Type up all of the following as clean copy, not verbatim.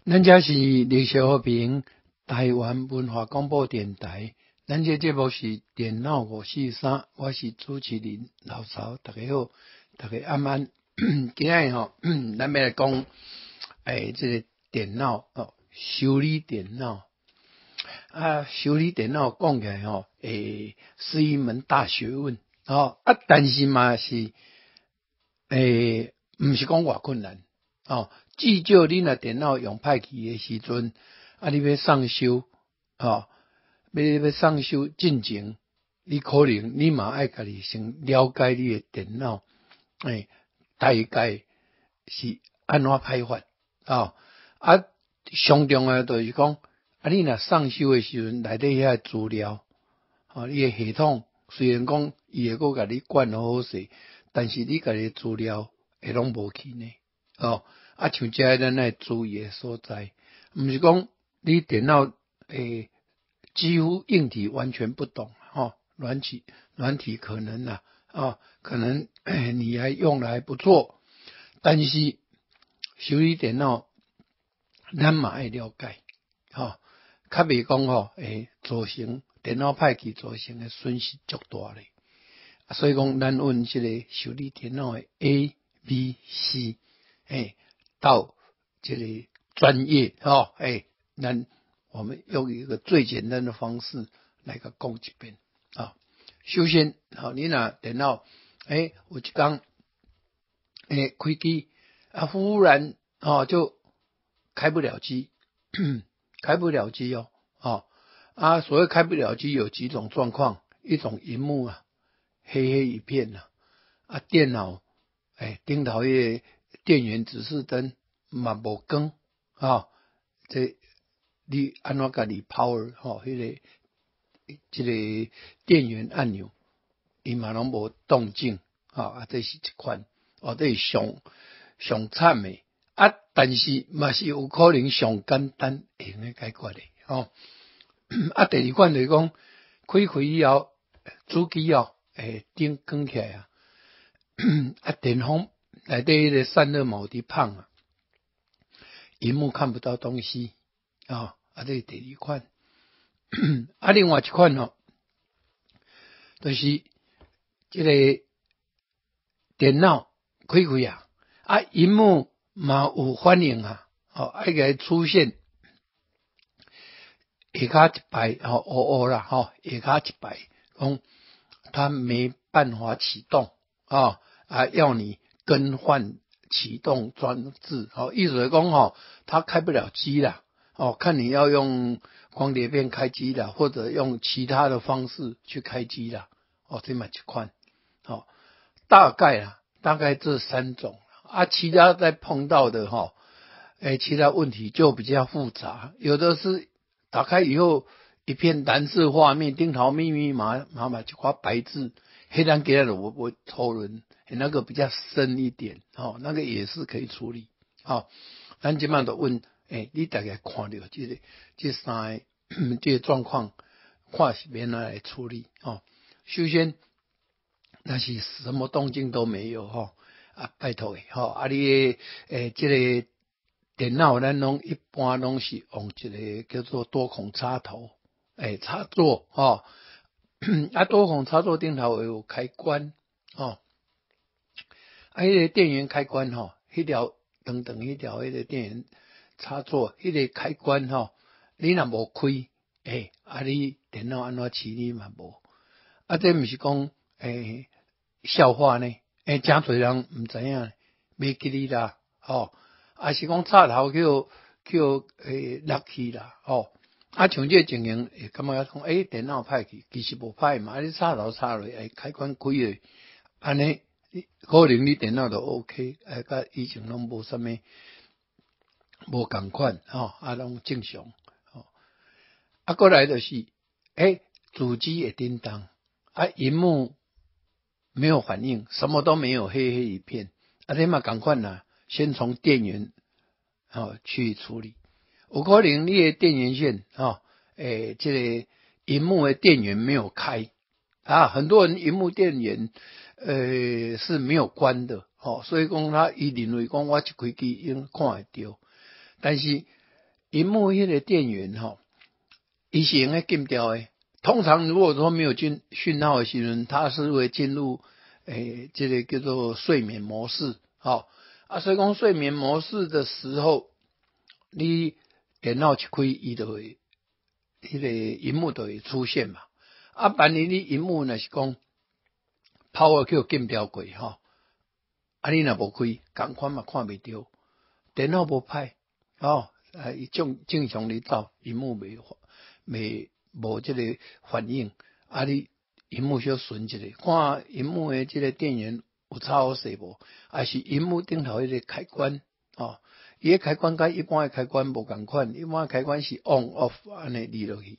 咱这是历史和平台湾文化广播电台，咱这节目是电脑543，我是主持人老曹，大家好，大家安安。今日咱要来讲，这个电脑修理电脑修理电脑讲起来是一门大学问但是嘛是不是讲偌困难至少你若电脑用歹去的时阵你要送修要送修进前，你可能你嘛爱家己先了解你的电脑大概是安怎歹法上重要就是讲你若送修的时阵内底遐资料你的系统虽然讲伊会甲你管好好势，但是你家己的资料会拢无去呢像这咱要注意的所在，不是讲你电脑几乎硬体完全不懂软体可能可能你还用得还不错，但是修理电脑咱嘛爱了解较袂讲造成电脑歹去造成的损失足大咧，所以讲咱问这个修理电脑的 ABC 到这个专业我们用一个最简单的方式来个讲一遍首先你若电脑有一天开机忽然就开不了机开不了机所谓开不了机有几种状况，一种萤幕黑黑一片电脑顶头迄个电源指示灯嘛无光这你安怎家己 power 这个电源按钮伊嘛拢无动静这是一款这是上惨的但是嘛是有可能上简单会用解决的第二款就是讲开以后主机灯光起来电风内底迄个散热嘛有伫放萤幕看不到东西这是第二款另外一款就是这个电脑开萤幕嘛有反应给它出现下骹一排黑啦下骹一排讲它没办法启动要你更换启动装置意思是讲它开不了机啦看你要用光碟片开机啦，或者用其他的方式去开机啦这么一款大概这三种其他再碰到的其他问题就比较复杂，有的是打开以后一片蓝色画面，顶头密密麻麻一块白字，黑咱给了我讨论那个比较深一点那个也是可以处理咱即摆就问你大概看到这三个这个状况看是免哪来处理首先那是什么动静都没有拜托你这个电脑咱拢一般拢是用一个叫做多孔插头插座多孔插座顶头有开关迄个电源开关迄条长迄条迄个电源插座迄个开关你若无开你电脑安怎起你嘛无这不是讲笑话呢真侪人不知影袂记哩啦是讲插头叫落去啦像这情形会感觉讲电脑歹去，其实无歹嘛你插头插落开关开了安尼可能你电脑就 OK 甲以前拢无啥物无同款拢正常过来就是主机会叮当萤幕没有反应，什么都没有，黑黑一片你嘛同款啦，先从电源去处理，有可能你的电源线这个萤幕的电源没有开很多人萤幕电源是没有所以讲他认为讲我一开机应看会到，但是萤幕迄个电源伊是用来禁掉的。通常如果说没有讯号的时阵，它是会进入这个叫做睡眠模式。所以讲睡眠模式的时候，你电脑一开，伊就会迄个萤幕就会出现嘛。万一你萤幕若是讲 power 叫禁掉过你若无开，同款嘛看袂到，电脑无歹伊正常你走，萤幕无这个反应，你萤幕小顺一下，看萤幕的这个电源有差好势无，还是萤幕顶头迄个开关伊个开关甲一般的开关无共款，一般的开关是 on off 安尼离落去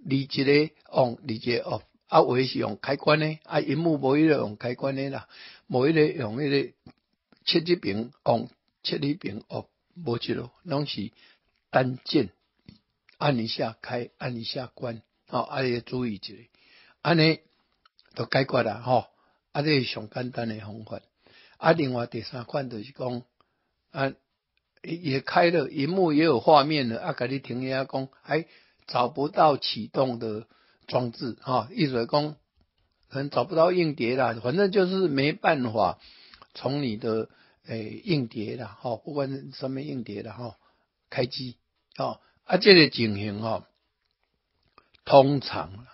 离一个 on 离一个 off， 有的是用开关的，萤幕无迄个用开关的啦，无迄个用迄个切一边 on 切一边 off， 无一路拢是单键。按一下开，按一下关，你注意一下，安尼就解决啦，这是上简单的方法。另外第三款就是讲，也开了，萤幕也有画面了，给你停一下讲，找不到启动的装置，意思是讲，可能找不到硬碟啦，反正就是没办法从你的硬碟啦，不管是什么硬碟啦，开机，这个情形通常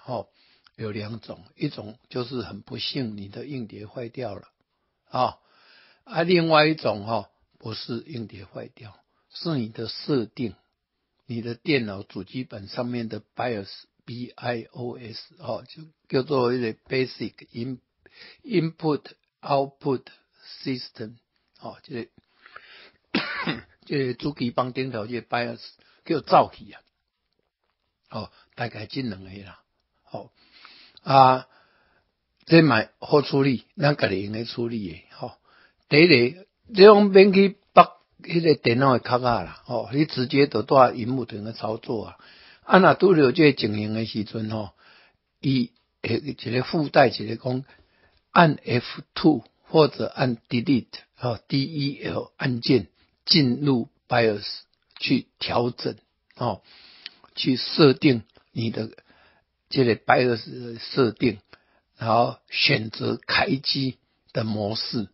有两种，一种就是很不幸你的硬碟坏掉了另外一种不是硬碟坏掉，是你的设定，你的电脑主机板上面的 BIOS BIOS 就叫做一个 Basic Input Output System 这个主机板顶头这个 BIOS 叫走去大概这两个啦这嘛好处理，咱家己用来处理的第一个这种免去绑迄个电脑的壳啦你直接就带萤幕就能操作若拄着这个情形的时阵伊一个附带一个讲按 F2 或者按 Delete DEL 按键进入 BIOS 去调整去设定你的这个 BIOS 的设定，然后选择开机的模式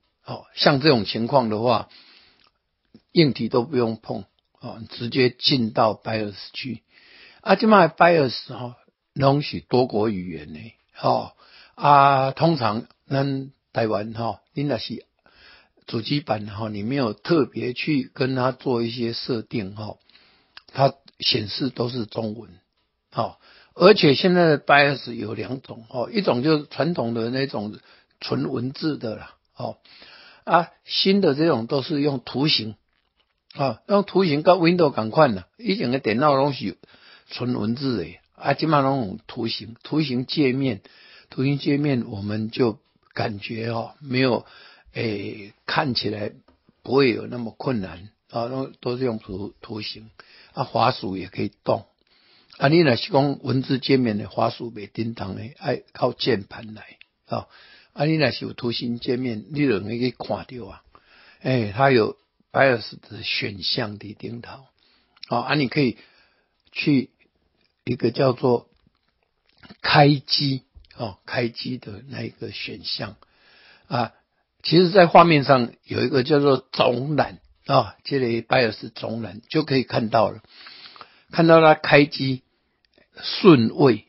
像这种情况的话，硬体都不用碰直接进到 BIOS 去现在 BIOS 拢是多国语言的通常咱台湾你若是主机板你没有特别去跟它做一些设定它显示都是中文而且现在的 BIOS 有两种一种就是传统的那种纯文字的啦新的这种都是用图形用图形跟 Windows 同款啦，以前的电脑拢是纯文字的现在拢用图形界面我们就感觉没有看起来不会有那么困难都是用图形滑鼠也可以动你若是讲文字界面的滑鼠袂叮当的要靠键盘来你若是有图形界面你就可以看到它有 BIOS 的选项在顶头你可以去一个叫做开机的那一个选项其实在画面上有一个叫做总览这类 BIOS 总览就可以看到了，看到它开机顺位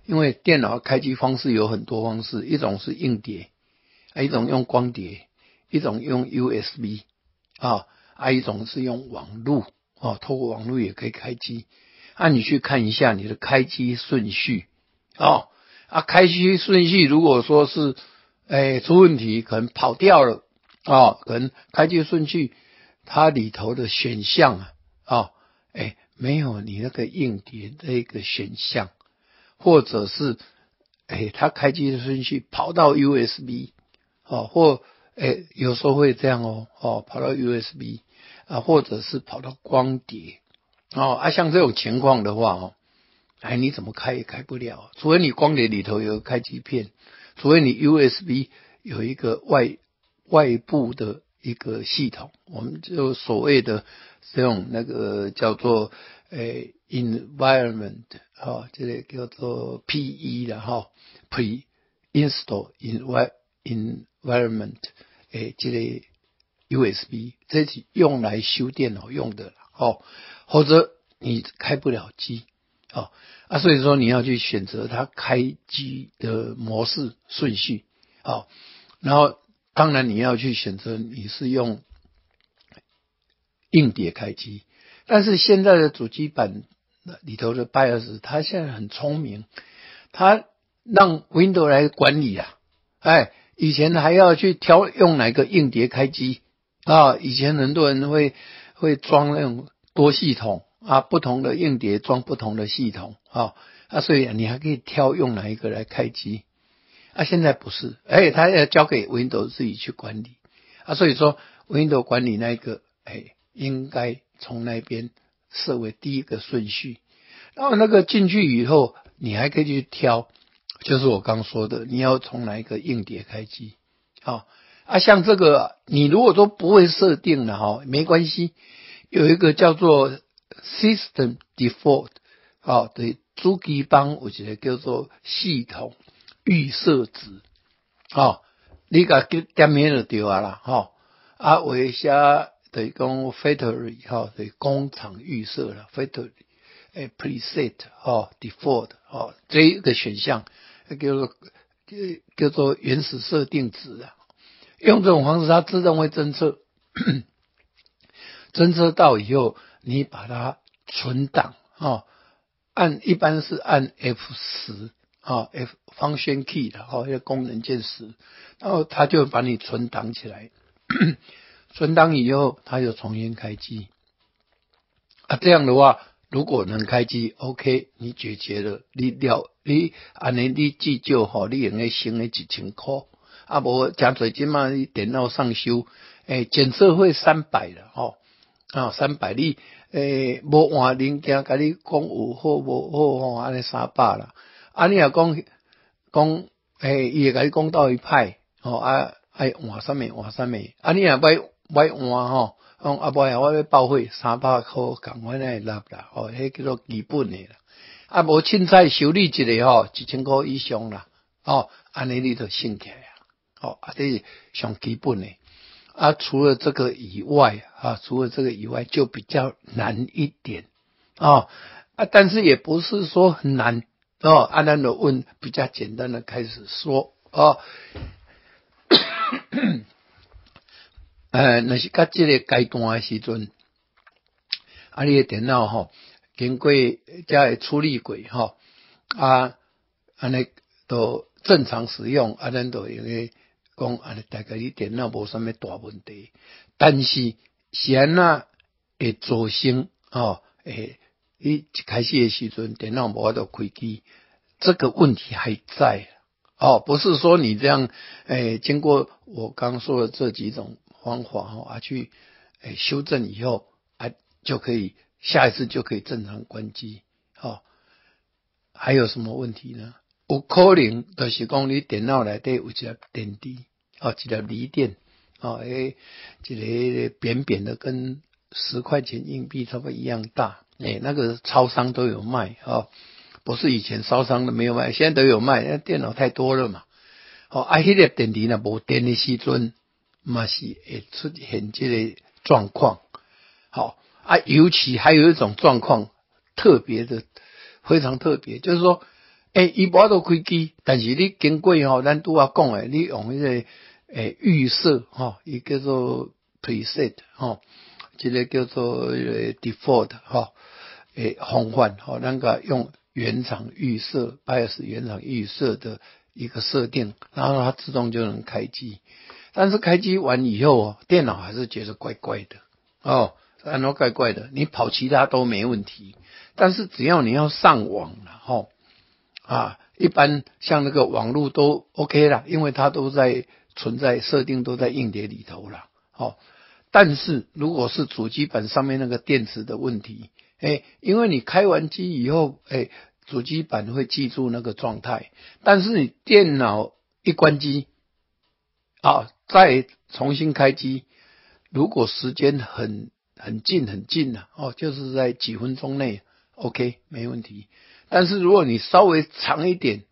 因为电脑开机方式有很多方式，一种是硬碟一种用光碟，一种用 USB一种是用网路透过网路也可以开机你去看一下你的开机顺序开机顺序如果说是出问题，可能跑掉了可能开机顺序它里头的选项没有你那个硬碟的一个选项，或者是它开机的顺序跑到 USB或有时候会这样跑到 USB或者是跑到光碟像这种情况的话你怎么开也开不了，除非你光碟里头有开机片，除非你 USB 有一个外部的一个系统，我们就所谓的这种那个叫做environment 这个叫做 PE 啦pre-install environment 这个 USB 这是用来修电脑用的或者你开不了机所以说你要去选择它开机的模式顺序然后当然你要去选择你是用硬碟开机，但是现在的主机板里头的 BIOS 它现在很聪明，它让 Windows 来管理以前还要去挑用哪个硬碟开机以前很多人会装那种多系统不同的硬碟装不同的系统所以你还可以挑用哪一个来开机现在不是它要交给 Windows 自己去管理所以说 Windows 管理那个应该从那边设为第一个顺序，然后那个进去以后你还可以去挑，就是我刚说的你要从哪一个硬碟开机像这个你如果都不会设定了没关系，有一个叫做 System Default 对，主机板有一个叫做系统预设值你把它点名就对啦有一些就是讲 factory 就是工厂预设啦 factory preset default 这一个选项叫做原始设定值用这种方式它自动会侦测侦测到以后你把它存档一般是按 F10 F function key 的一个功能键10，然后它就把你存档起来存档以后它就重新开机这样的话如果能开机 OK 你解决了你安尼你至少你用的省的1000块没真多现在你电脑上修检测费300了300你无换零件跟你讲有好无好安尼300啦你若讲伊会跟你讲到一派爱换什么换什么你若买换不然我要报废300块同款会纳啦迄叫做基本的啦无凊彩修理一个1000块以上啦安尼你就省起来这是上基本的除了这个以外就比较难一点但是也不是说很难咱就问比较简单的开始说若是到这个阶段的时阵你的电脑经过这个处理过安尼都正常使用咱就用个讲大概你电脑无什么大问题，但是是安怎会造成你一开始的时阵电脑无法度开机，这个问题还在不是说你这样经过我刚说的这几种方法去修正以后就可以下一次就可以正常关机还有什么问题呢？有可能就是讲你电脑内底有一粒电池一粒锂电一个扁扁的跟10块钱硬币差不多一样大那个超商都有卖不是以前超商都没有卖，现在都有卖，那电脑太多了嘛迄个电池若无电的时阵嘛是会出现这个状况尤其还有一种状况特别的非常特别，就是说伊无法度开机，但是你经过咱拄仔讲的你用迄个预设伊叫做 preset 这个叫做default 方法咱个用原厂预设 BIOS 原厂预设的一个设定，然后它自动就能开机，但是开机完以后电脑还是觉得怪怪的然后怪怪的，你跑其他都没问题，但是只要你要上网了一般像那个网络都 OK 啦，因为它都在存在设定都在硬碟里头啦但是如果是主机板上面那个电池的问题因为你开完机以后主机板会记住那个状态，但是你电脑一关机再重新开机如果时间很近了就是在几分钟内 OK 没问题。但是如果你稍微长一点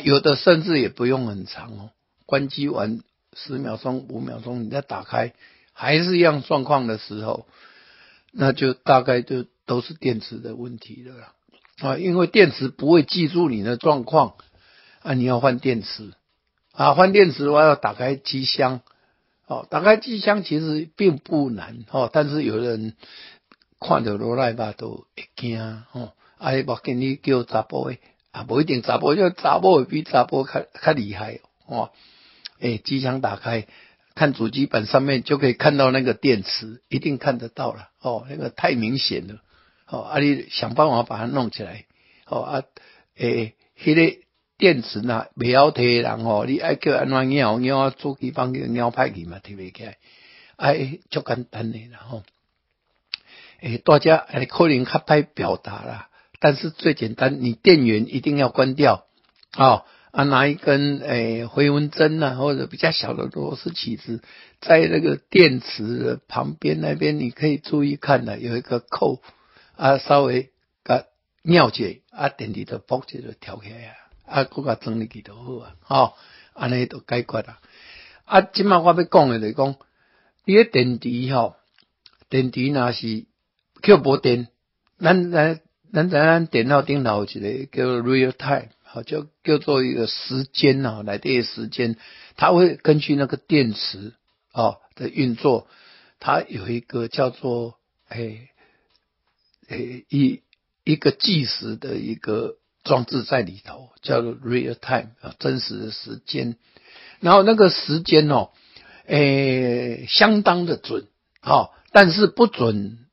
有的甚至也不用很长关机完10秒钟5秒钟你再打开还是一样状况的时候，那就大概就都是电池的问题了啦因为电池不会记住你的状况你要换电池换电池的话要打开机箱打开机箱其实并不难但是有人看到落来吧都会惊你无见你叫查甫的不一定查甫，就查甫比查甫较厉害机箱打开看主机板上面就可以看到那个电池，一定看得到了那个太明显了你想办法把它弄起来迄个电池袂晓摕的人你爱叫安怎拗主机板叫拗歹去嘛，摕袂起来足简单的啦大家可能较歹表达啦，但是最简单，你电源一定要关掉拿一根回纹针或者比较小的螺丝起子，在那个电池的旁边那边，你可以注意看有一个扣稍微拗一下电池就ปุ๊就跳起来搁甲装入去就好安尼就解决啦现在我要讲的就是讲你的电池若是叫无电咱知电脑顶头有一个叫 real time叫做一个时间内底的时间，它会根据那个电池的运作，它有一个叫做一个计时的一个装置在里头，叫做 real time 真实的时间。然后那个时间相当的准但是不准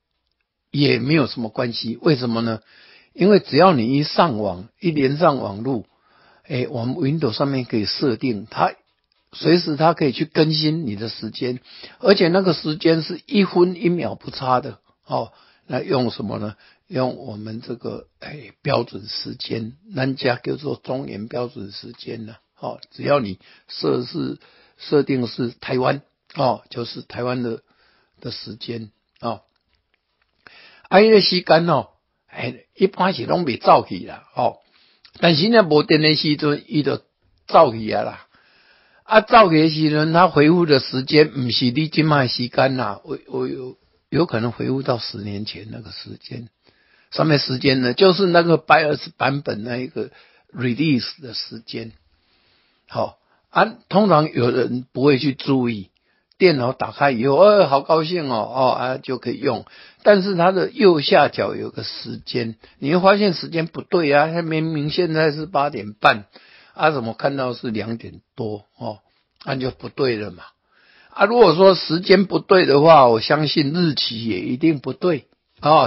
也没有什么关系，为什么呢？因为只要你一上网一连上网路我们 Windows 上面可以设定它随时它可以去更新你的时间，而且那个时间是1分1秒不差的那用什么呢？用我们这个标准时间，人家叫做中原标准时间只要你设定是台湾就是台湾的时间那个时间一般是拢袂走去啦但是呢无电的时阵伊就走去啦走去的时阵它回复的时间不是你现在的时间啦我有可能回复到10年前那个时间，什么时间呢？就是那个 BIOS 版本那一个 release 的时间通常有人不会去注意，电脑打开以后好高兴就可以用，但是它的右下角有个时间，你会发现时间不对它明明现在是8点半怎么看到是2点多那就不对了嘛如果说时间不对的话，我相信日期也一定不对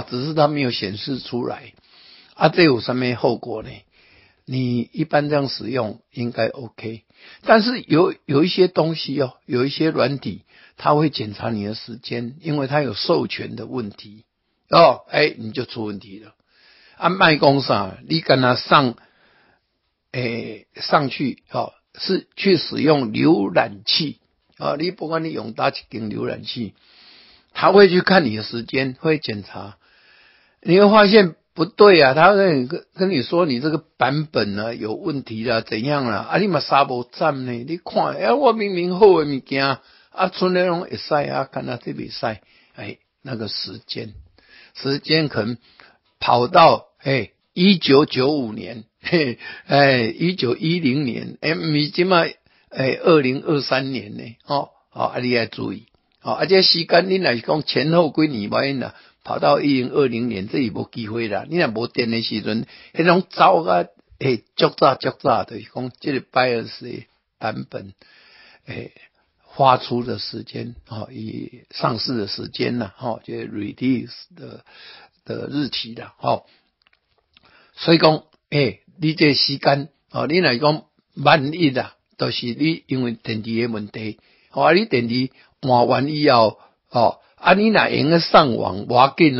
只是它没有显示出来这有什么后果呢？你一般这样使用应该 OK， 但是有一些东西有一些软体它会检查你的时间，因为它有授权的问题你就出问题了卖讲啥你跟他上去是去使用浏览器你不管你用哪一间浏览器，他会去看你的时间，会检查，你会发现不对他跟你说你这个版本有问题啦，怎样啦你嘛杀无赞呢？你看我明明好的物件剩的拢会使看到这袂使那个时间可能跑到1995年1910年不是现在2023年呢你要注意这时间你若是讲前后几年吧啦跑到2020年这也无机会啦，你若无电的时阵迄种走足早就是讲这个 BIOS 的版本发出的时间以上市的时间啦这个 release 的日期啦所以讲你这时间你若是讲万一就是你因为电池的问题你电池换完以后你若用个上网无要紧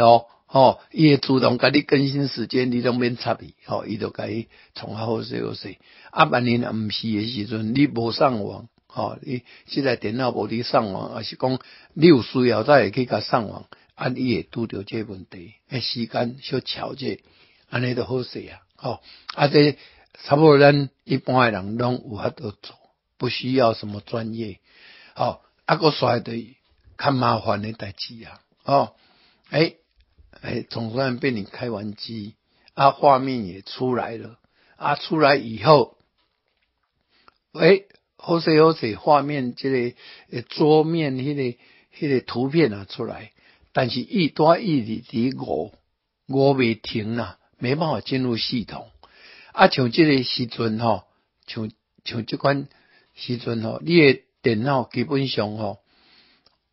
伊会自动甲你更新时间，你都免插伊伊就甲你从好势万一若毋是的时阵你无上网你这台电脑无你上网，还是讲你有需要才会去甲上网，你会拄到这问题，时间小巧这，安尼就好势这差不多咱一般的人拢有法度做，不需要什么专业，个刷对较麻烦的代志总算被你开完机，画面也出来了，出来以后，好势，画面这个桌面迄个图片出来，但是一直五未停啦，没办法进入系统。像这个时阵像这款时阵你的电脑基本上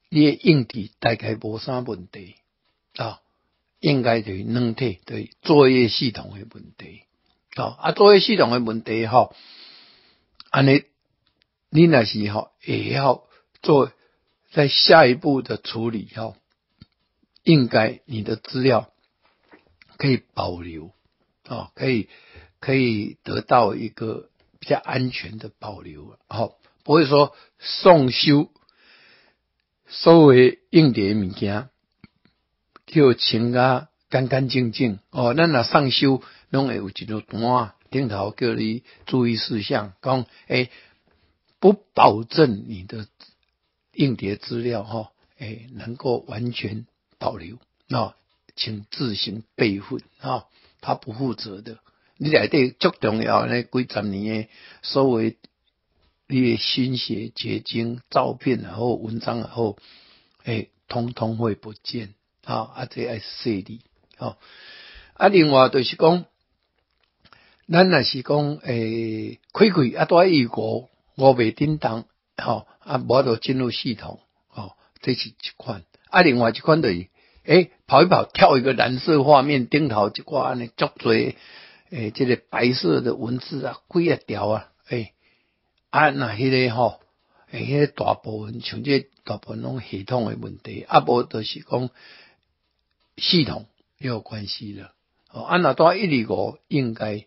你的硬体大概无啥问题应该就是软体，对作业系统的问题作业系统的问题安尼你若是也要做在下一步的处理应该你的资料可以保留可以得到一个比较安全的保留不会说送修所有硬碟物件叫清啊干干净净咱若送修拢会有一个单顶头叫你注意事项讲不保证你的硬碟资料能够完全保留请自行备份他不负责的。你内底足重要的几十年的所谓你的心血结晶、照片也好、文章也好，通通会不见这要细理另外就是讲，咱若是讲开大预五未叮当无就进入系统这是一款另外一款就是跑一跑跳一个蓝色画面顶头一寡安尼足多这个白色的文字几啊条那迄个迄个大部分像这大部分拢系统的问题无就是讲系统也有关系了若大125应该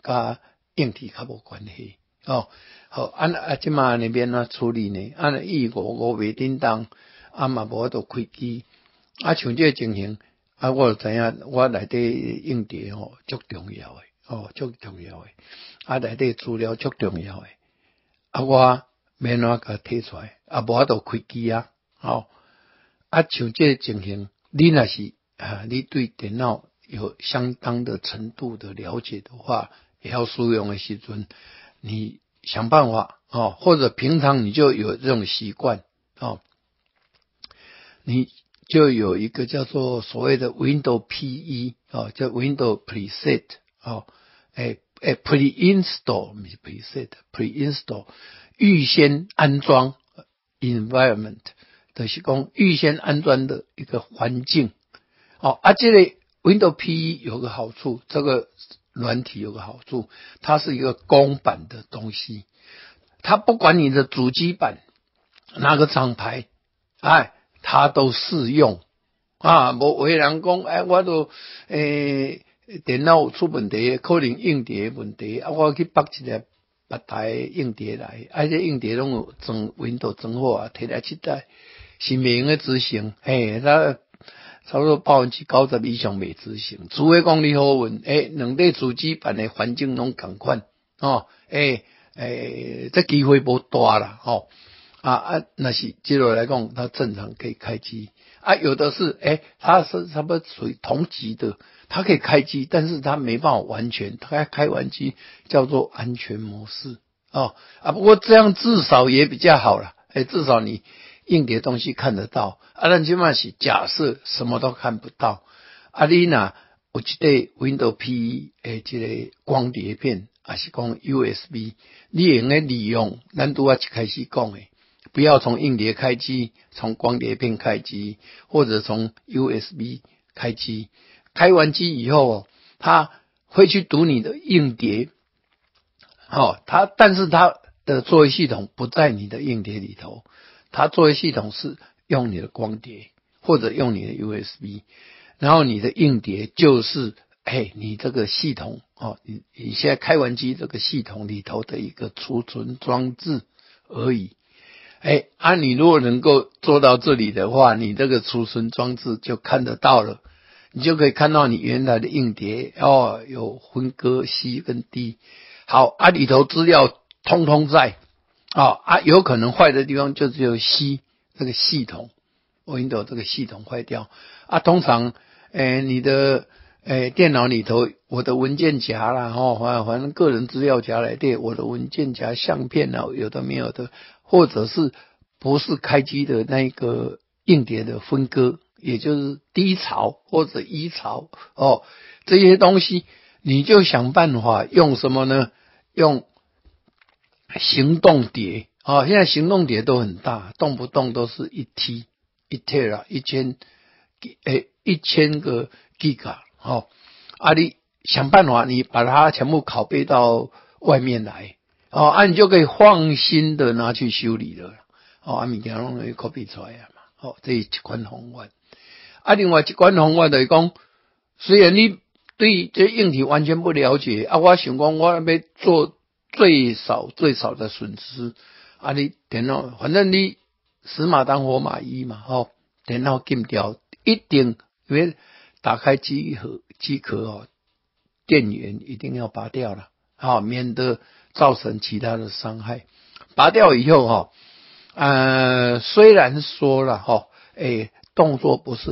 甲硬体较无关系即马那边处理呢125未叮当嘛无就开机像这个情形我就知影我内底硬碟足重要的足重要的内底资料足重要的我免怎甲摕出来无就开机像这个情形你若是你对电脑有相当的程度的了解的话，也要使用的时阵你想办法或者平常你就有这种习惯你就有一个叫做所谓的 Windows PE 叫 Windows Preset Pre-install 不是 Preset Pre-install 预先安装 environment 就是讲预先安装的一个环境这个 Windows PE 有个好处，这个软体有个好处，它是一个公版的东西，它不管你的主机板哪个厂牌它都适用无有人讲我都电脑有出问题，可能硬碟问题我去绑一个别台硬碟来这硬碟拢有装 Windows 装好摕来这台是袂用的执行它差不多90%以上未执行，除非讲你好运两个主机板的环境拢同款这机会无大啦那是接落来讲它正常可以开机有的是它是差不多属于同级的，它可以开机，但是它没办法完全，它开完机叫做安全模式不过这样至少也比较好啦至少你硬碟东西看得到咱即码是假设什么都看不到你若有一个 Windows PE 这个光碟片还是讲 USB 你用来利用咱拄一开始讲的不要从硬碟开机，从光碟片开机，或者从 USB 开机，开完机以后它会去读你的硬碟但是它的作业系统不在你的硬碟里头，它作业系统是用你的光碟或者用你的 USB， 然后你的硬碟就是你这个系统你现在开完机这个系统里头的一个储存装置而已。你如果能够做到这里的话，你这个储存装置就看得到了，你就可以看到你原来的硬碟有分割 C 跟 D， 好里头资料通通在有可能坏的地方就只有 C 这个系统 Windows 这个系统坏掉通常你的电脑里头我的文件夹啦反正个人资料夹来对我的文件夹相片有的没有的，或者是不是开机的那个硬碟的分割，也就是低槽或者一槽这些东西你就想办法用什么呢？用行动碟现在行动碟都很大，动不动都是1T 1TB 1000个 Giga你想办法你把它全部拷贝到外面来你就可以放心的拿去修理了物件拢可以 copy 出来嘛这是一款方法另外一款方法就是讲，虽然你对这硬体完全不了解我想讲我要做最少的损失你电脑反正你死马当活马医嘛电脑禁掉一定因为打开机壳电源一定要拔掉了免得造成其他的伤害。拔掉以后虽然说了动作不是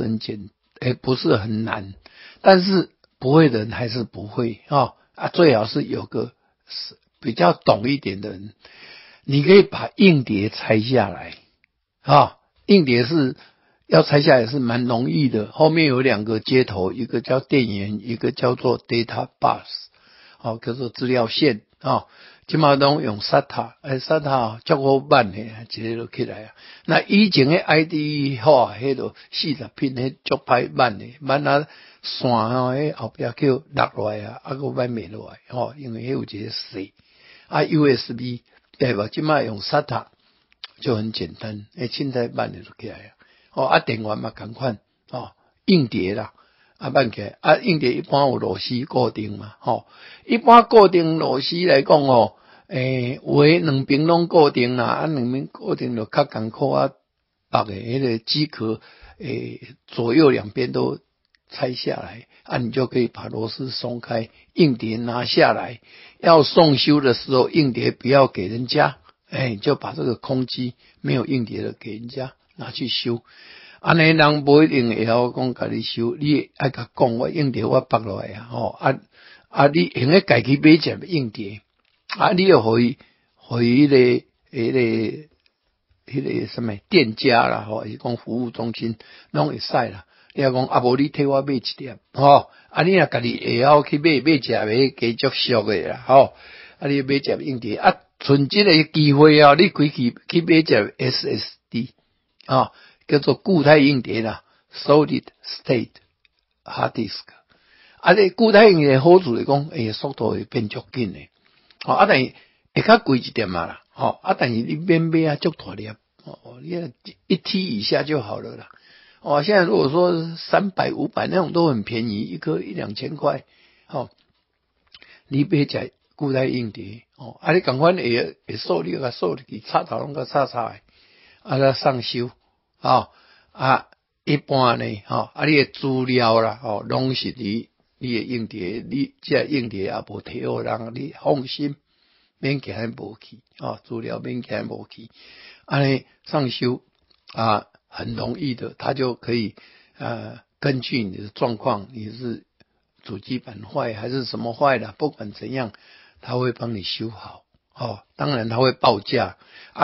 很难，但是不会的人还是不会最好是有个比较懂一点的人，你可以把硬碟拆下来硬碟是要拆下来是蛮容易的，后面有2个接头，一个叫电源，一个叫做 data bus 叫做资料线现在都用 SATA 较好办的一个就起来那以前的 IDE 那个40片那足歹办的办线后边叫落来还办不落来因为那有一个细USB 对吧？现在用 SATA 就很简单凊彩办的就起来电源嘛同款硬碟啦办起来硬碟一般有螺丝固定嘛一般固定螺丝来讲有的两边拢固定啦两边固定就较艰苦绑的那个机壳左右两边都拆下来你就可以把螺丝松开，硬碟拿下来，要送修的时候硬碟不要给人家就把这个空机没有硬碟的给人家拿去修安尼人不一定会晓讲甲你修，你爱甲讲我硬碟我绑落来你用个家己买一个硬碟你又可以迄个什么店家啦是讲服务中心拢会使啦。你若讲无你替我买一碟你若家己会晓去买一个加足俗的啦你买一个硬碟剩这个机会你可以去买一个 SSD叫做固态硬碟啦 Solid State Hard Disk 你固态硬碟好处是讲速度会变足紧的但是会较贵一点嘛啦但是你免买足大粒你1T 以下就好了啦现在如果说300、500那种都很便宜，一颗1、2千块你买一个固态硬碟你赶快会锁你个锁去插头拢个插的来上修一般呢你的资料啦拢是你的硬碟，你这硬碟也无摕互人，你放心免惊无去资料免惊无去安尼上修很容易的，它就可以根据你的状况，你是主机板坏还是什么坏了，不管怎样它会帮你修好当然它会报价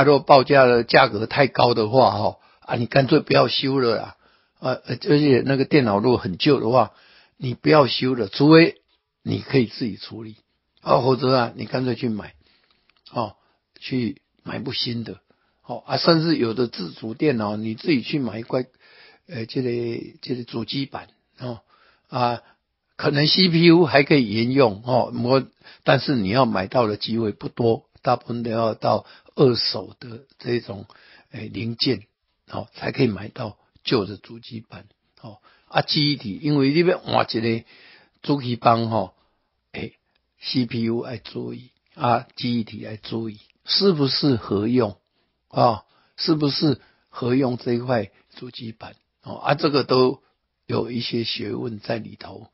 如果报价的价格太高的话你干脆不要修了啦而且那个电脑如果很旧的话你不要修了，除非你可以自己处理否则你干脆去买部新的甚至有的自主电脑你自己去买一块这个主机板可能 CPU 还可以沿用但是你要买到的机会不多，大部分都要到二手的这种零件才可以买到旧的主机板记忆体因为你要换一个主机板CPU 要注意记忆体要注意适不适合用是不是合用这一块主机板这个都有一些学问在里头。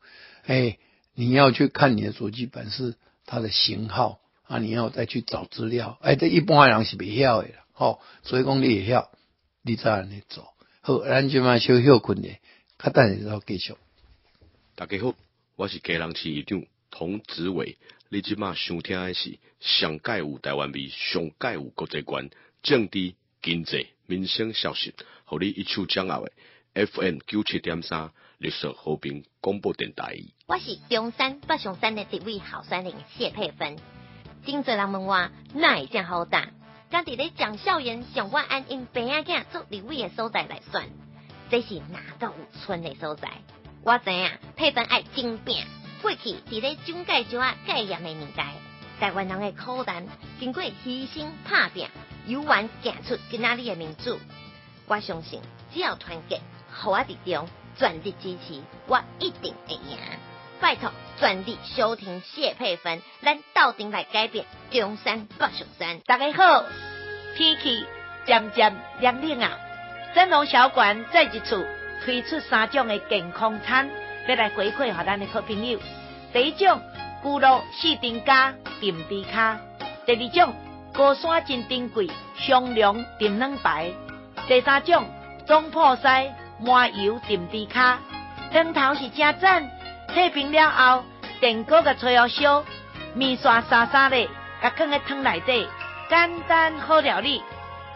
你要去看你的主机板是它的型号你要再去找资料。这一般人是不晓的啦，所以讲你会晓，你才安尼做。好，咱即马小休困咧，较等下再继续。大家好，我是基隆市议长童子伟。你即马收听的是上介有台湾味、上介有国际观、政治、经济、民生消息，互你一手掌握的 FM 97.3绿色和平广播电台。我是中山北上山的一位候选人谢佩芬。真侪人问我哪会这好打？敢伫咧蒋孝严上我按因爸仔囝做立委的所在来选，这是哪个有村的所在？我知影佩芬爱精拼。过去伫咧蒋介石戒严的年代，台湾人的苦难，经过牺牲打拼，犹原行出今仔日的民主。我相信，只要团结，互我力量，全力支持，我一定会赢。拜托，全力收听谢佩芬，咱斗阵来改变中山北上山。大家好，天气渐渐凉冷啊！珍龙小馆再一次推出3种的健康餐。要来回馈给咱的好朋友。第一种，咕噜四丁加甜猪卡；第二种，高山真珍贵香浓甜卵排；第三种，总破西麻油甜猪卡。汤头是真赞，退冰了后，电锅甲吹好烧，面线沙沙的，甲放在汤内底，简单好料理。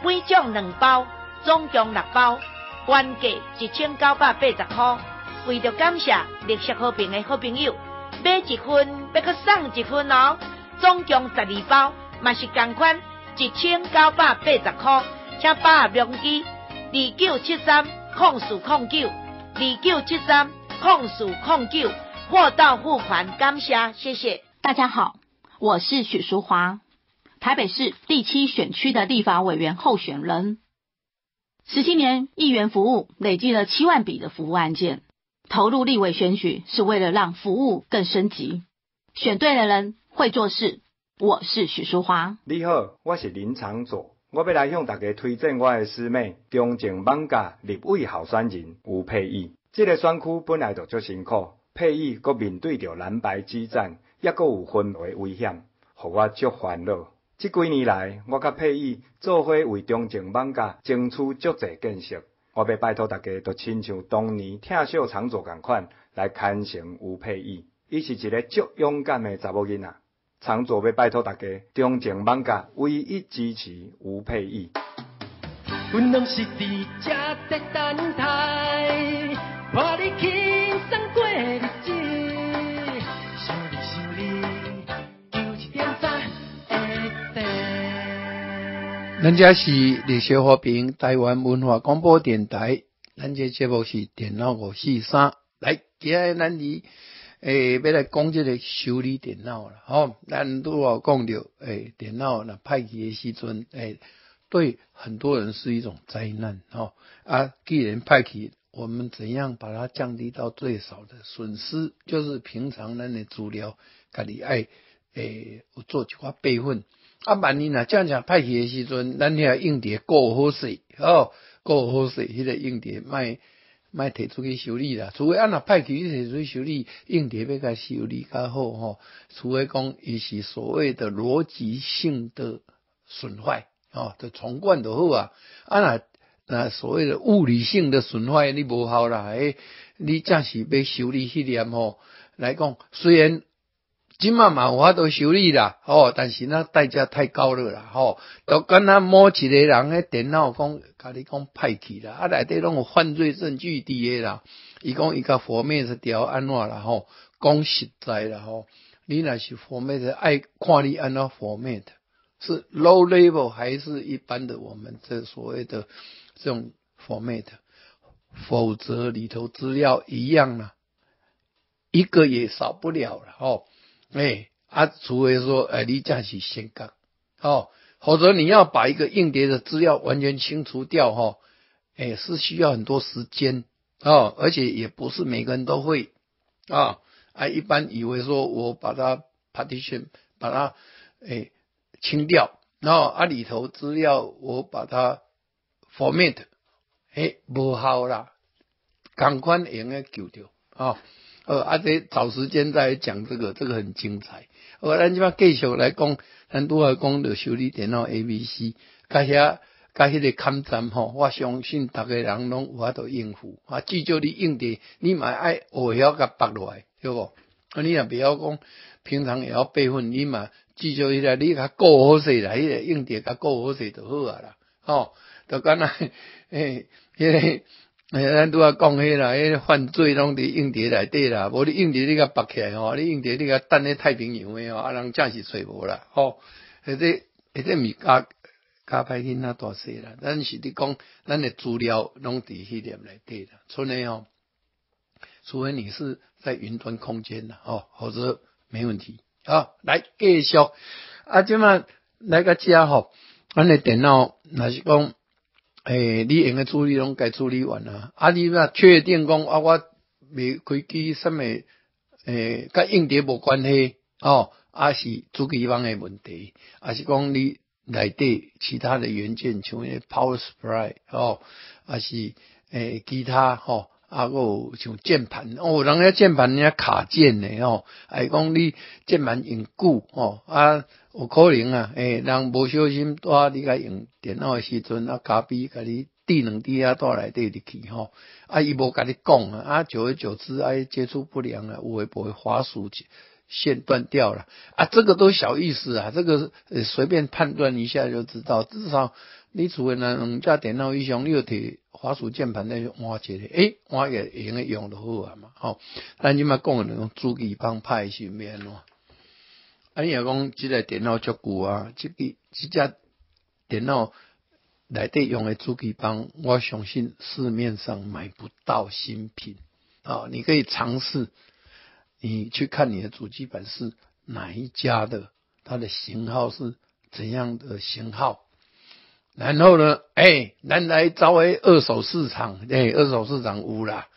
每种2包，总共6包，原价1980块。为着感谢绿色和平的好朋友，买一份要搁送一份哦，总共12包，嘛是同款1980块，请把握良机2973040929，29730409，货到付款，感谢，谢谢。大家好，我是许淑华，台北市第7选区的立法委员候选人，17年议员服务，累计了7万笔的服务案件。投入立委选举是为了让服务更升级，选对了人会做事。我是许淑华。你好，我是林长佐，我要来向大家推荐我的师妹中正艋舺立委候选人吴佩仪。这个选区本来就足辛苦，佩仪阁面对着蓝白之战，也阁有分为危险，互我足烦恼。这几年来，我甲佩仪做伙为中正艋舺争取足侪建设。我要拜托大家，就亲像当年疼惜长座同款，来牵成吴佩仪。伊是一个足勇敢的查某囡仔。长座要拜托大家，中正艋舺唯一支持吴佩仪。阮拢是伫遮在等待，伴你轻松过日子。想你，91.3 咱这是绿色和平台湾文化广播电台，咱这节目是电脑543。来，今日咱要来讲这个修理电脑啦，咱拄有讲到，电脑若歹去的时阵，对很多人是一种灾难，既然歹去，我们怎样把它降低到最少的损失？就是平常咱的资料，家己爱，有做一寡备份。万一若正歹去的时阵，咱遐硬碟顾好势，顾好势，迄个硬碟莫摕出去修理啦。除非若歹去，你摕出去修理，硬碟要甲修理较好除非讲伊是所谓的逻辑性的损坏就重灌就好若所谓的物理性的损坏，你无效啦。你正是要修理迄点来讲，虽然即嘛有法度修理啦，但是那代价太高了啦，就敢若某一个人的电脑讲，甲你讲歹去啦，内底拢有犯罪证据伫诶啦，伊讲伊甲 format 调安怎啦讲实在啦你若是 format 爱看你安怎 format， 是 low level 还是一般的我们这所谓的这种 format， 否则里头资料一样啦，一个也少不了啦除非说你这是先讲否则你要把一个硬碟的资料完全清除掉是需要很多时间而且也不是每个人都会一般以为说我把它 partition 把它清掉然后里头资料我把它 format， 不好啦，赶快用个救掉这找时间再讲这个很精彩。咱即摆继续来讲，咱拄仔讲着修理电脑 ABC， 甲迄个勘站我相信逐个人拢有法度应付至少你应对，你嘛爱学晓甲绑落来，对无？你若袂晓讲，平常会晓备份，你嘛至少迄个你甲顾好势啦，迄个应对甲顾好势就好啦，就敢若咱拄仔讲迄啦，迄个犯罪拢伫应对内底啦，无你应对你甲绑起来你应对你甲等咧太平洋诶人真是找无啦，或者毋是加歹囡仔大细啦，咱是伫讲咱诶资料拢伫迄粒内底啦，剩诶除非你是在云端空间啦否则没问题来继续即马来个遮咱诶电脑若是讲你用诶处理拢该处理完啦你若确定讲我袂开机什么甲硬碟无关系是主机房诶问题，是讲你内底其他的元件像迄 power supply 是其他还有像键盘人家键盘人家卡键呢还讲你键盘用久有可能人无小心带你甲用电脑的时阵咖啡甲你滴两滴带内底入去伊无甲你讲久而久之接触不良有诶无诶滑鼠线断掉了这个都小意思这个随便判断一下就知道，至少你除非两架电脑以上，你有摕滑鼠键盘来换一个换个用诶用就好嘛咱即摆讲诶种主机帮派是要安怎你若讲即个电脑足久即只电脑内底用诶主机帮，我相信市面上买不到新品你可以尝试你去看你的主机板是哪一家的，它的型号是怎样的型号，然后呢咱来找二手市场二手市场有啦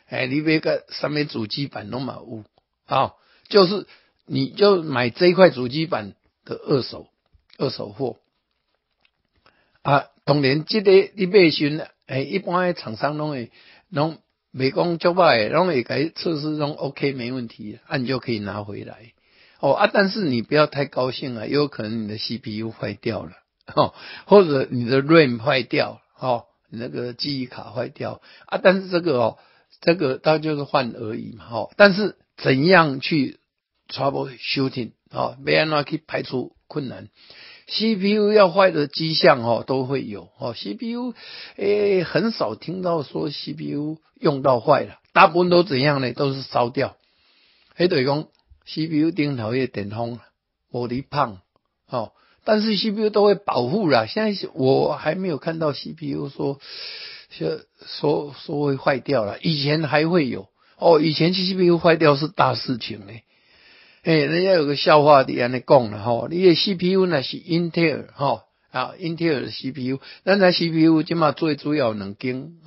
你买个什么主机板拢嘛有就是你就买这一块主机板的二手货当然这个你买时一般的厂商拢袂讲足歹拢会甲测试拢 OK 没问题你就可以拿回来但是你不要太高兴有可能你的 CPU 坏掉了或者你的 RAM 坏掉你那个记忆卡坏掉但是这个当然就是换而已嘛但是怎样去 troubleshooting 要安怎去排除困难CPU 要坏的迹象都会有CPU 很少听到说 CPU 用到坏了，大部分都怎样呢？都是烧掉。就是讲 CPU 顶头的电风无离胖但是 CPU 都会保护啦。现在我还没有看到 CPU 说会坏掉了，以前还会有以前 CPU 坏掉是大事情呢。人家有个笑话在安尼讲啦你的 CPU 呢是 Intel Intel 的 CPU， 咱的 CPU 即嘛最主要两间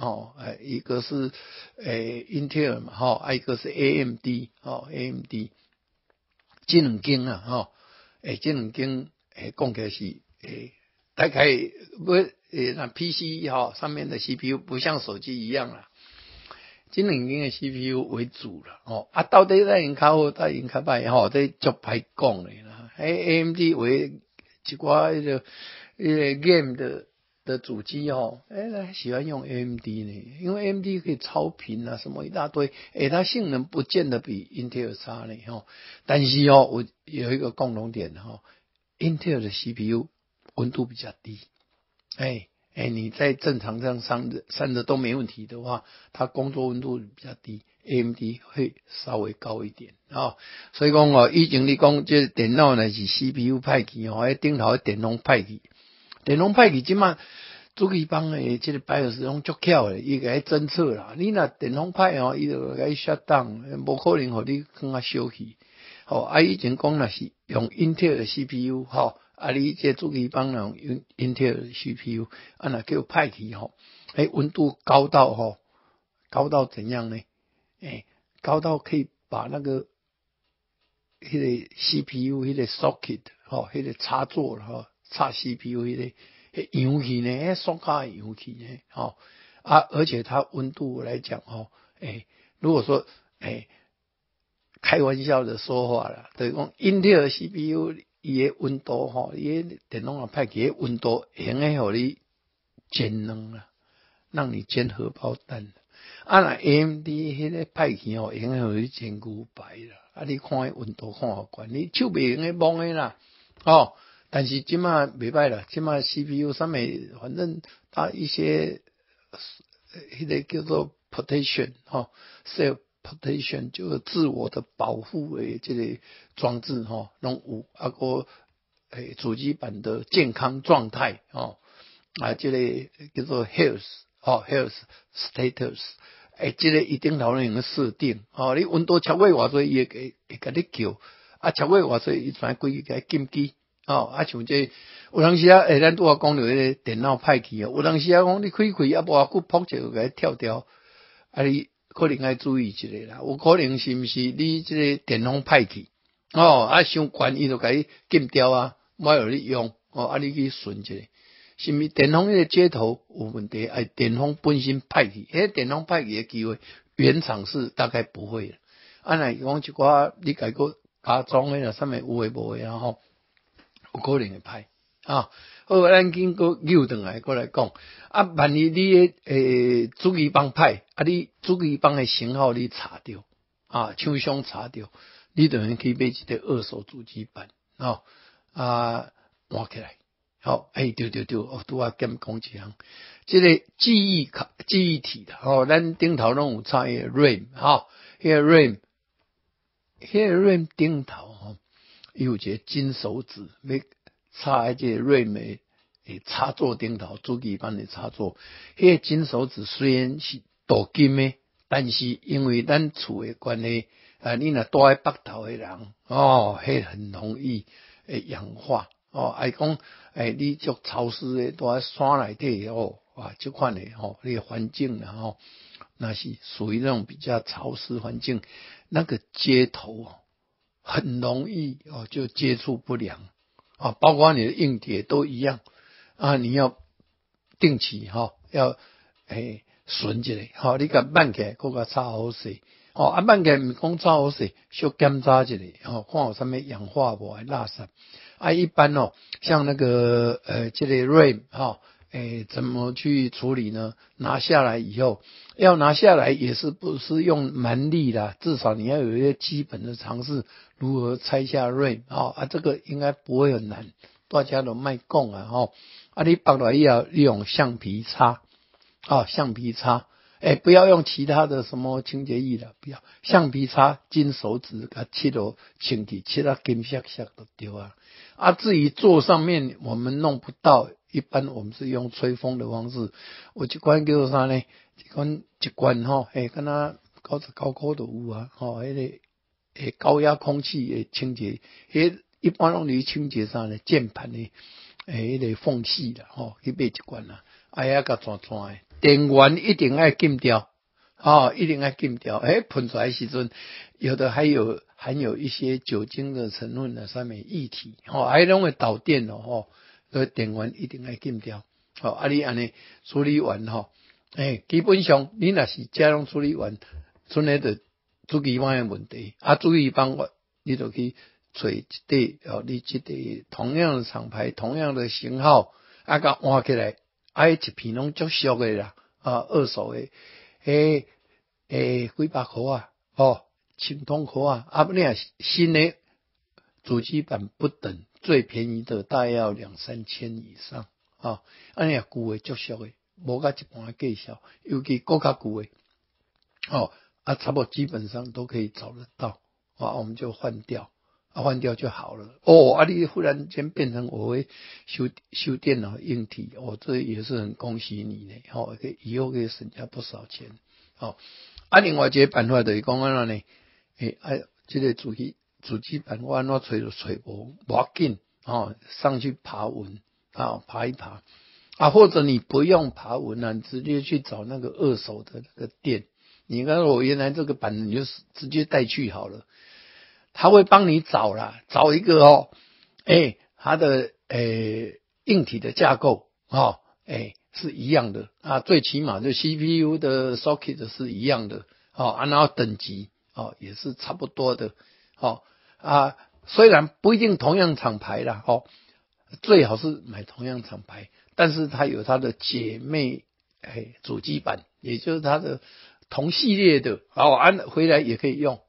一个是Intel 嘛一个是 AMD AMD 这两间这两间讲起来是大概那 PC 上面的 CPU 不像手机一样啦。这两间的 CPU 为主了到底哪样较好，哪样较歹这足歹讲的啦。AMD 为一寡迄个 game 的主机喜欢用 AMD 呢，因为 AMD 可以超频什么一大堆它性能不见得比 Intel 差呢但是我有一个共同点Intel 的 CPU 温度比较低你在正常这样散热都没问题的话，它工作温度比较低 AMD 会稍微高一点所以讲以前你讲这电脑呢是 CPU 派去顶头的电容派去即嘛主机帮的这个 BIOS 拢足巧的，伊个侦测啦，你若电容派伊就甲伊 shut down， 无可能互你放啊烧去以前讲若是用 Intel 的 CPU 你这主机帮用 Intel 的 CPU 若叫派去温度高到怎样呢高到可以把那个迄个 CPU 迄个 socket 迄个插座插 CPU 迄个氧气呢，迄塑胶的氧气呢，而且它温度来讲如果说开玩笑的说法啦，就是讲 Intel CPU 伊的温度伊的电脑啊派去温度用诶互你煎蛋啦，让你煎荷包蛋。那 AMD 迄个派去用诶互你煎牛排啦，你看迄温度看好悬，你手袂用诶摸诶啦，但是即马袂歹啦，即马 CPU 上面反正它一些迄个叫做 protection self protection 就是自我的保护诶这个装置拢有，个主机板的健康状态这个叫做 health status 这个一定头能用设定你温度超过偌济伊会甲你叫超过偌济伊全规个禁机像这有当时咱拄仔讲到迄个电脑歹去有当时讲你开无偌久扑者就甲跳掉你可能要注意一下啦，有可能是毋是你这个电风歹去伤悬伊就甲你禁掉莫有你用你去顺一下，是毋是电风迄个接头有问题？电风本身歹去，迄电风歹去的机会，原厂是大概不会的。若讲一寡你家个加装诶啦，啥物有诶无诶有可能会歹好，咱经过扭转来过来讲万一你主机帮歹你主机帮诶型号你查着厂商查着，你就去买一个二手主机板换起来对拄仔兼讲一项，这个记忆体的咱顶头拢有插迄个 RAM 迄个 RAM 顶头有一个金手指要插在这个 RAM 的插座顶头，主机板的插座，迄个金手指虽然是镀金的，但是因为咱厝的关系你若住在北头的人迄很容易氧化讲你足潮湿的住在山内底这款的那个环境那是属于那种比较潮湿环境，那个接头很容易就接触不良包括你的硬碟都一样你要定期要顺一下你甲挽起来搁甲插好势挽起来毋讲插好势，小检查一下看有啥物氧化无垃圾一般像那个这个 RAM 怎么去处理呢？拿下来以后，要拿下来也是不是用蛮力啦，至少你要有一些基本的常识，如何拆下 RAM 这个应该不会很难，大家都卖讲你绑落以后利用橡皮擦橡皮擦不要用其他的什么清洁液啦，不要橡皮擦金手指给它切到清起，切到金闪闪就对至于座上面我们弄不到，一般我们是用吹风的方式。有一款叫做啥呢？一罐敢若99块都有迄个高压空气的清洁，一般拢你清洁啥呢？键盘的迄个缝隙啦去买一罐啦，要甲转的，电源一定要禁掉一定要禁掉。喷出来的时阵，有的含有一些酒精的成分的上面液体还拢会导电所以电源一定要禁掉你安尼处理完基本上你若是这样处理完，剩下的主机板的问题主机板你就去找一块你这个同样的厂牌同样的型号甲换起来一片拢足俗的啦二手的几百块1000多块你若新的主机板不等，最便宜的大概要2-3千以上你若旧的足俗的无甲一般计较，尤其更较旧的差不多基本上都可以找得到我们就换掉换掉就好了你忽然间变成我会修电脑硬体这也是很恭喜你呢以后可以省下不少钱另外一个办法就是讲安怎呢这个主机板我安怎找都找无要紧上去爬文爬一爬或者你不用爬文你直接去找那个二手的那个店，你看我原来这个板你就直接带去好了，他会帮你找啦，找一个他的硬体的架构是一样的啊，最起码就 CPU 的 socket 是一样的然后等级也是差不多的虽然不一定同样厂牌啦最好是买同样厂牌，但是它有它的姐妹主机板，也就是它的同系列的回来也可以用，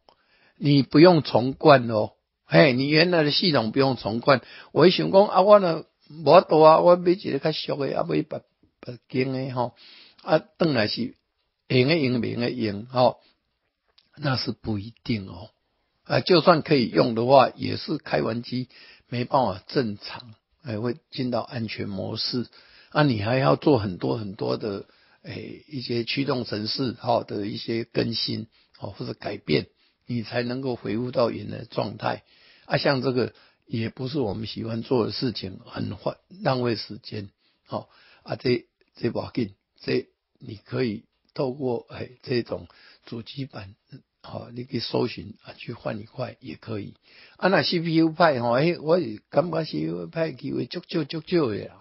你不用重灌你原来的系统不用重灌。我想讲我呢无法度我买一个较俗的买别间的转来是用的用袂的用那是不一定就算可以用的话，也是开完机没办法正常会进到安全模式你还要做很多很多的一些驱动程式的一些更新或者改变，你才能够恢复到原来的状态像这个也不是我们喜欢做的事情，很浪费时间这不要紧，这你可以透过这种主机板你可以搜寻去换一块也可以那 CPU 派我感觉 CPU 派机会足少的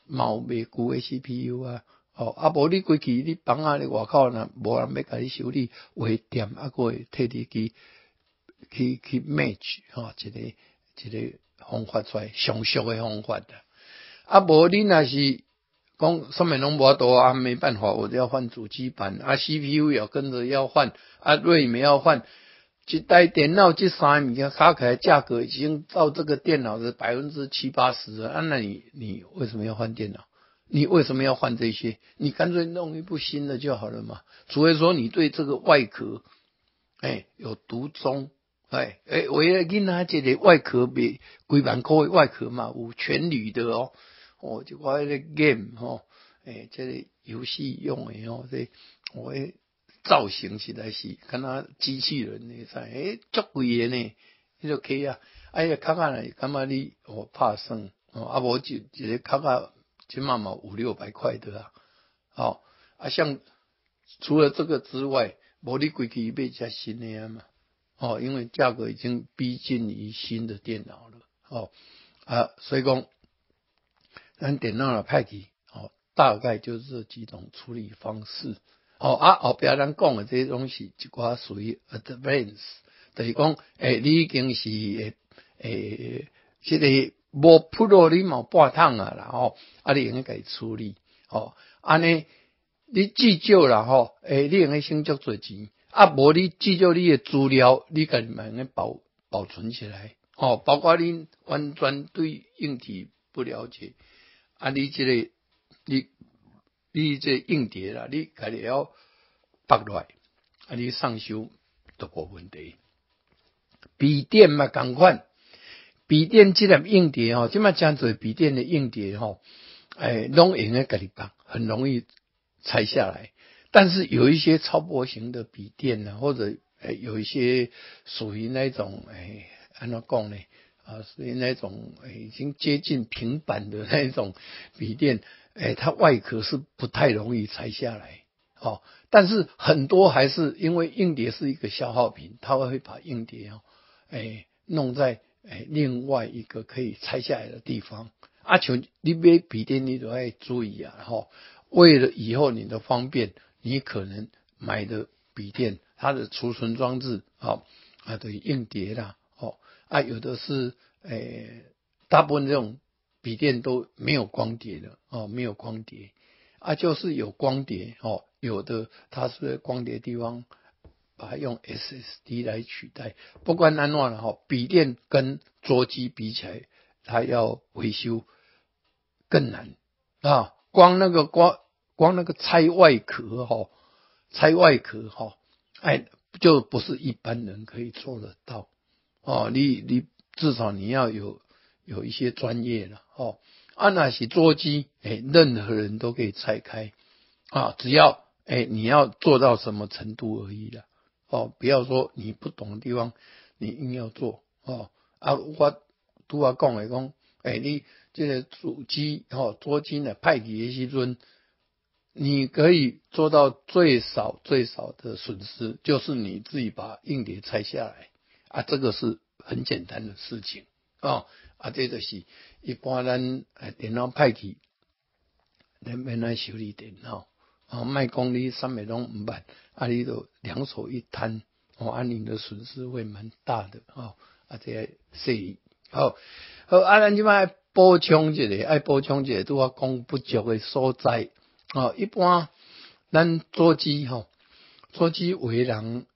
嘛有卖旧的 CPU 无你规气你房你外口若无人要甲你修理，有的店还会替你去 match 一个方法出来，上俗的方法无你若是讲什么拢无法度没办法，我就要换主机板CPU 也跟着要换RAM 也要换，一台电脑这三个物件加起来价格已经到这个电脑的 70-80% 了那你为什么要换电脑？你为什么要换这些？你干脆弄一部新的就好了嘛。除非说你对这个外壳有独钟我要囡仔这个外壳别几万块的外壳嘛，有全铝的就我那个 game 这个游戏用的这我的造型实在是跟他机器人的足贵的呢，那就可以卡卡呢感觉你怕算无就一个卡卡起码嘛500-600块的像除了这个之外，无你规气买只新的嘛因为价格已经逼近于新的电脑了所以讲咱电脑的派机大概就是这几种处理方式后边咱讲的这些东西一寡属于 advance， 就是讲你已经是这个无扑落你嘛半趟啦你用甲伊处理安尼你至少啦你用先足侪钱无你至少你的资料你家己嘛用保存起来包括你完全对硬体不了解你这个你这硬碟啦你家己要绑落来你上修都无问题。笔电嘛同款，笔电这粒硬碟现在真多笔电的硬碟拢用家己绑，很容易拆下来。但是有一些超薄型的笔电或者有一些属于那种按怎讲呢属于那种已经接近平板的那种笔电它外壳是不太容易拆下来但是很多还是因为硬碟是一个消耗品，它会把硬碟弄在另外一个可以拆下来的地方像你买笔电你都要注意为了以后你的方便，你可能买的笔电它的储存装置对硬碟啦有的是大部分这种笔电都没有光碟的没有光碟就是有光碟有的它是光碟地方把它用 SSD 来取代。不管怎样啦笔电跟桌机比起来，它要维修更难光那个拆外壳就不是一般人可以做得到你至少你要有一些专业了那是桌机任何人都可以拆开只要你要做到什么程度而已啦不要说你不懂的地方你硬要做我拄仔讲的讲你这个主机桌机呢派机的时阵，你可以做到最少的损失，就是你自己把硬碟拆下来这个是很简单的事情这就是一般咱电脑歹去，咱免来修理电脑，莫讲你啥物拢毋捌，你就两手一摊，你的损失会蛮大的，这是好，咱即摆补充一个，拄我讲不足的所在，一般咱主机有的人，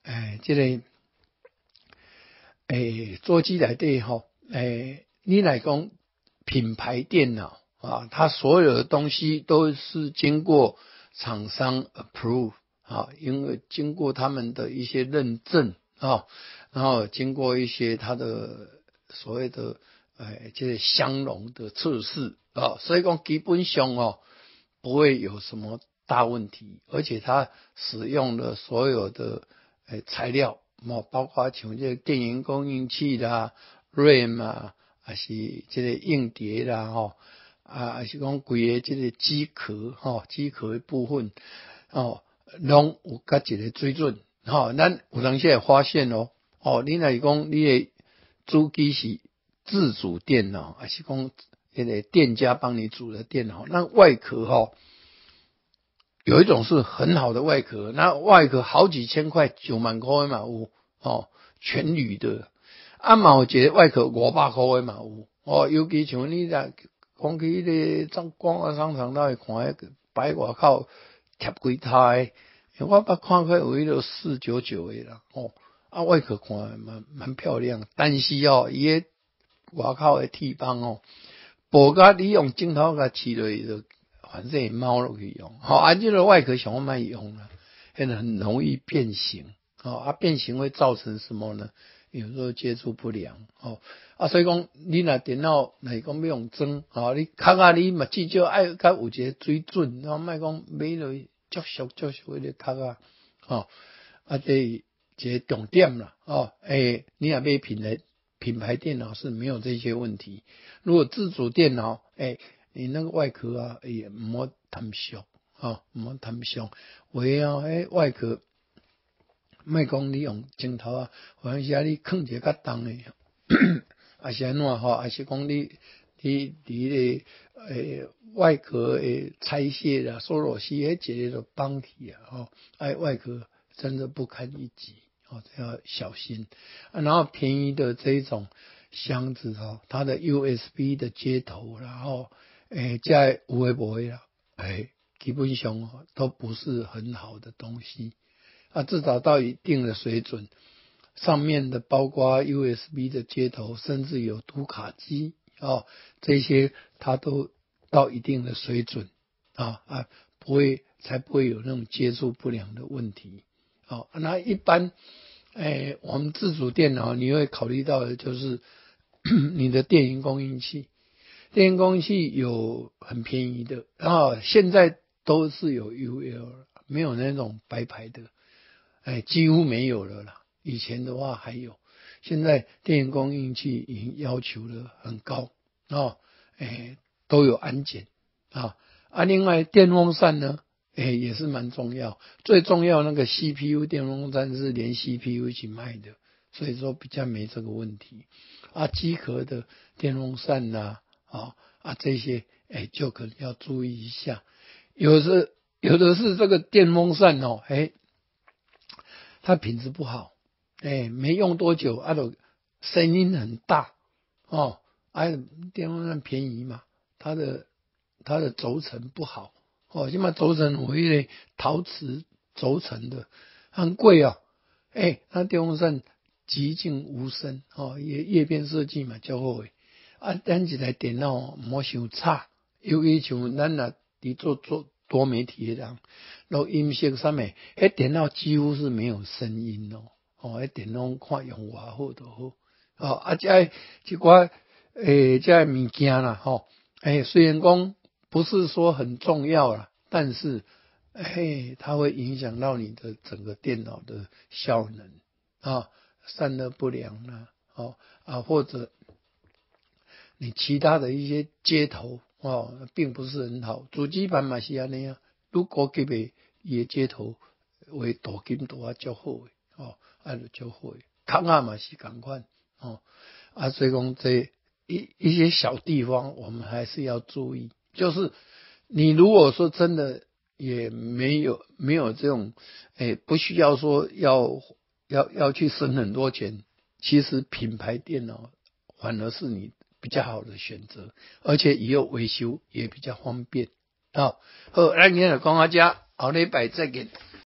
这个，主机内底你来讲品牌电脑它所有的东西都是经过厂商 approve 因为经过他们的一些认证然后经过一些它的所谓的这个相容的测试所以讲基本上不会有什么大问题，而且它使用的所有的材料包括像这个电源供应器啦 RAM 还是这个硬碟啦还是讲规个这个机壳的部分拢有甲一个水准咱有当时会发现你若是讲你的主机是自主电脑还是讲那个店家帮你组的电脑，那外壳有一种是很好的外壳，那外壳好几千块9万块的嘛有全铝的嘛有一个外壳500块的嘛有尤其像你若讲去迄个广告商场内看摆外口贴几台我捌看过有迄个499的啦外壳看蛮漂亮，但是伊个外口的铁棒无甲你用镜头甲刺落去就反正猫落去用这个外壳想要卖用啦，很容易变形变形会造成什么呢？有时候接触不良所以讲你若电脑来讲要用装你壳你嘛至少爱甲有一个水准莫讲买落去足俗迄个壳这一个重点啦你若买品牌电脑是没有这些问题，如果自主电脑你那个外壳也莫贪俗莫贪俗为外壳莫讲你用镜头有当时你放一个较重的还是安怎还是讲你的外壳的拆卸啦锁螺丝一个就崩去外壳真的不堪一击要小心然后便宜的这种箱子它的 USB 的接头然后这有的没的啦基本上都不是很好的东西至少到一定的水准，上面的包括 USB 的接头甚至有读卡机这些它都到一定的水准才不会有那种接触不良的问题那一般我们自主电脑你会考虑到的就是你的电源供应器有很便宜的现在都是有 UL 没有那种白牌的几乎没有了啦，以前的话还有，现在电源供应器已经要求的很高都有安检另外电风扇呢也是蛮重要，最重要那个 CPU 电风扇是连 CPU 一起卖的，所以说比较没这个问题机壳的电风扇这些就可能要注意一下，有的是这个电风扇它品质不好没用多久就声音很大电风扇便宜嘛，它的轴承不好现在轴承有一个陶瓷轴承的很贵那电风扇寂静无声叶片设计嘛较好咱一台电脑莫伤差，尤其像咱若伫做多媒体的人录音室啥物电脑几乎是没有声音电脑看用偌好就好这寡这物件啦虽然讲不是说很重要啦，但是它会影响到你的整个电脑的效能散热不良啦或者你其他的一些接头并不是很好，主机板嘛是安尼如果级的伊的接头为大金大较好就较好壳嘛是同款所以讲这一些小地方，我们还是要注意。就是你如果说真的也没有这种，不需要说要去省很多钱，其实品牌电脑反而是你比较好的选择，而且以后维修也比较方便。好，咱今日讲到这，后礼拜再见。